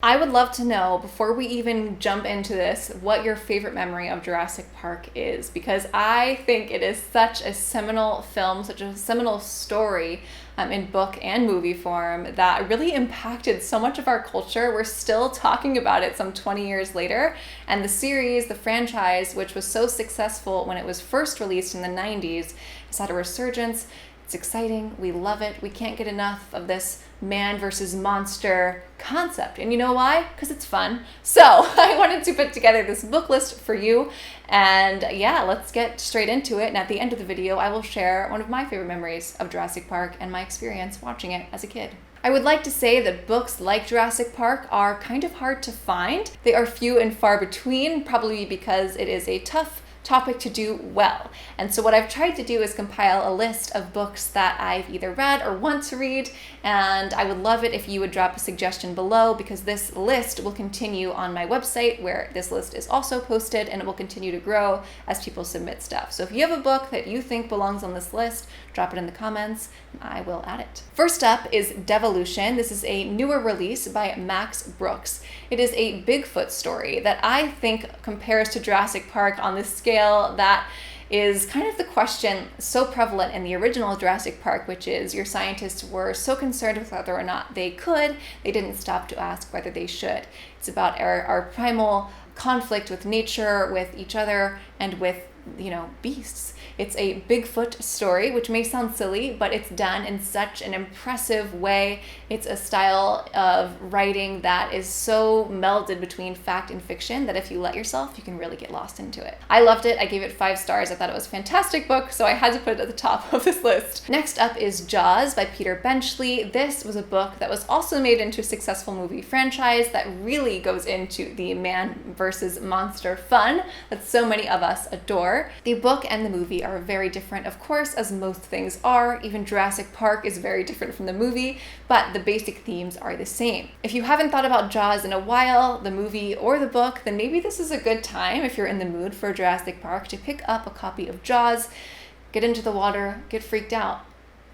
I would love to know, before we even jump into this, what your favorite memory of Jurassic Park is, because I think it is such a seminal film, such a seminal story in book and movie form that really impacted so much of our culture. We're still talking about it some 20 years later, and the series, the franchise, which was so successful when it was first released in the 90s, has had a resurgence. It's exciting. We love it. We can't get enough of this man versus monster concept. And you know why? Because it's fun. So I wanted to put together this book list for you. And yeah, let's get straight into it. And at the end of the video, I will share one of my favorite memories of Jurassic Park and my experience watching it as a kid. I would like to say that books like Jurassic Park are kind of hard to find. They are few and far between, probably because it is a tough topic to do well. And so what I've tried to do is compile a list of books that I've either read or want to read, and I would love it if you would drop a suggestion below, because this list will continue on my website, where this list is also posted, and it will continue to grow as people submit stuff. So if you have a book that you think belongs on this list, drop it in the comments and I will add it. First up is Devolution. This is a newer release by Max Brooks. It is a Bigfoot story that I think compares to Jurassic Park on this scale that is kind of the question so prevalent in the original Jurassic Park, which is your scientists were so concerned with whether or not they didn't stop to ask whether they should. It's about our primal conflict with nature, with each other, and with, beasts. It's a Bigfoot story, which may sound silly, but it's done in such an impressive way. It's a style of writing that is so melded between fact and fiction that if you let yourself, you can really get lost into it. I loved it. I gave it 5 stars. I thought it was a fantastic book, so I had to put it at the top of this list. Next up is Jaws by Peter Benchley. This was a book that was also made into a successful movie franchise that really goes into the man versus monster fun that so many of us adore. The book and the movie are very different, of course, as most things are. Even Jurassic Park is very different from the movie, but the basic themes are the same. If you haven't thought about Jaws in a while, the movie or the book, then maybe this is a good time, if you're in the mood for Jurassic Park, to pick up a copy of Jaws, get into the water, get freaked out,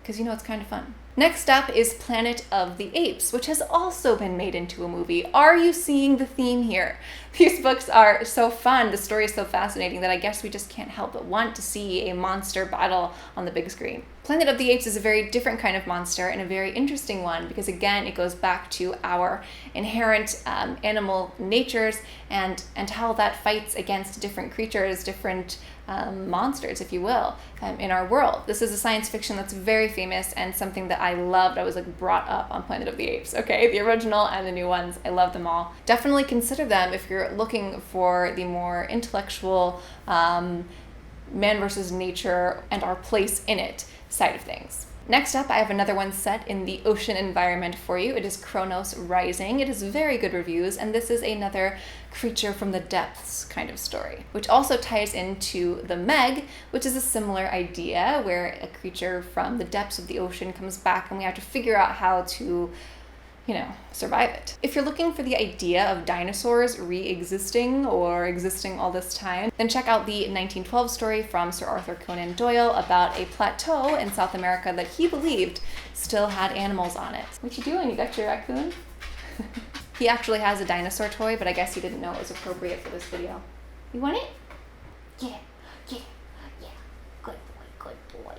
because it's kind of fun. Next up is Planet of the Apes, which has also been made into a movie. Are you seeing the theme here? These books are so fun, the story is so fascinating that I guess we just can't help but want to see a monster battle on the big screen. Planet of the Apes is a very different kind of monster and a very interesting one because, again, it goes back to our inherent animal natures and how that fights against different creatures, different monsters, if you will, in our world. This is a science fiction that's very famous and something that I loved. I was brought up on Planet of the Apes, okay? The original and the new ones. I love them all. Definitely consider them if you're looking for the more intellectual man versus nature and our place in it side of things. Next up, I have another one set in the ocean environment for you. It is Kronos Rising. It is very good reviews, and this is another creature from the depths kind of story, which also ties into The Meg, which is a similar idea where a creature from the depths of the ocean comes back and we have to figure out how to survive it. If you're looking for the idea of dinosaurs re-existing or existing all this time, then check out the 1912 story from Sir Arthur Conan Doyle about a plateau in South America that he believed still had animals on it. What you doing? You got your raccoon? He actually has a dinosaur toy, but I guess he didn't know it was appropriate for this video. You want it? Yeah. Good boy.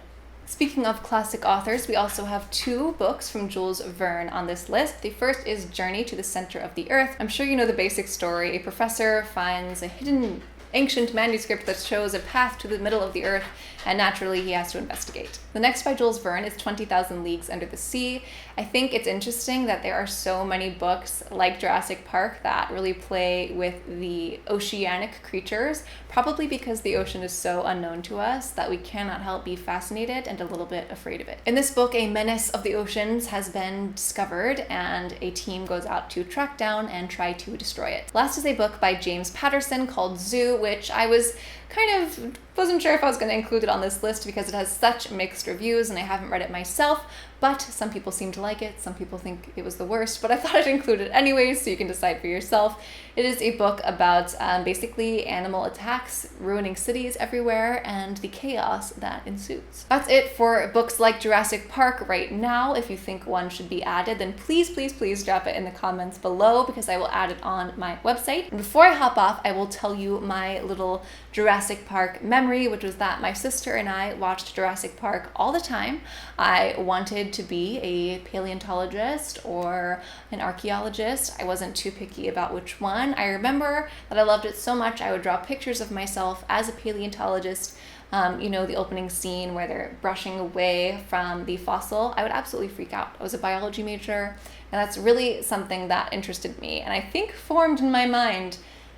Speaking of classic authors, we also have 2 books from Jules Verne on this list. The first is Journey to the Center of the Earth. I'm sure you know the basic story. A professor finds a hidden ancient manuscript that shows a path to the middle of the earth, and naturally he has to investigate. The next by Jules Verne is 20,000 Leagues Under the Sea. I think it's interesting that there are so many books like Jurassic Park that really play with the oceanic creatures, probably because the ocean is so unknown to us that we cannot help be fascinated and a little bit afraid of it. In this book, a menace of the oceans has been discovered and a team goes out to track down and try to destroy it. Last is a book by James Patterson called Zoo, which I was kind of Wasn't sure if I was going to include it on this list because it has such mixed reviews and I haven't read it myself, but some people seem to like it, some people think it was the worst, but I thought I'd include it anyways so you can decide for yourself. It is a book about basically animal attacks ruining cities everywhere and the chaos that ensues. That's it for books like Jurassic Park right now. If you think one should be added, then please drop it in the comments below because I will add it on my website. And before I hop off, I will tell you my little Jurassic Park memory, which was that my sister and I watched Jurassic Park all the time. I wanted to be a paleontologist or an archaeologist. I wasn't too picky about which one. I remember that I loved it so much I would draw pictures of myself as a paleontologist. You know, the opening scene where they're brushing away from the fossil. I would absolutely freak out. I was a biology major, and that's really something that interested me, and I think formed in my mind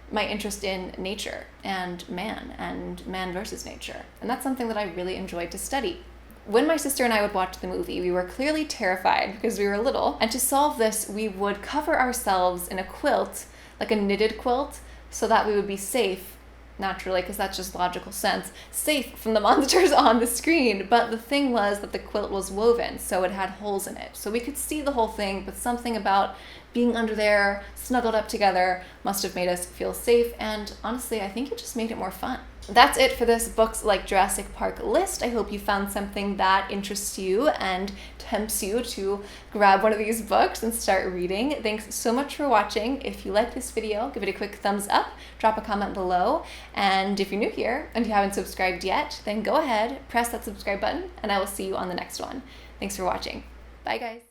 my interest in nature and man versus nature. And that's something that I really enjoyed to study. When my sister and I would watch the movie, we were clearly terrified because we were little. And to solve this, we would cover ourselves in a quilt, like a knitted quilt, so that we would be safe, naturally, because that's just logical sense, safe from the monsters on the screen. But the thing was that the quilt was woven, so it had holes in it. So we could see the whole thing, but something about being under there, snuggled up together, must have made us feel safe. And honestly, I think it just made it more fun. That's it for this Books Like Jurassic Park list. I hope you found something that interests you and tempts you to grab one of these books and start reading. Thanks so much for watching. If you like this video, give it a quick thumbs up, drop a comment below, and if you're new here and you haven't subscribed yet, then go ahead, press that subscribe button, and I will see you on the next one. Thanks for watching. Bye, guys.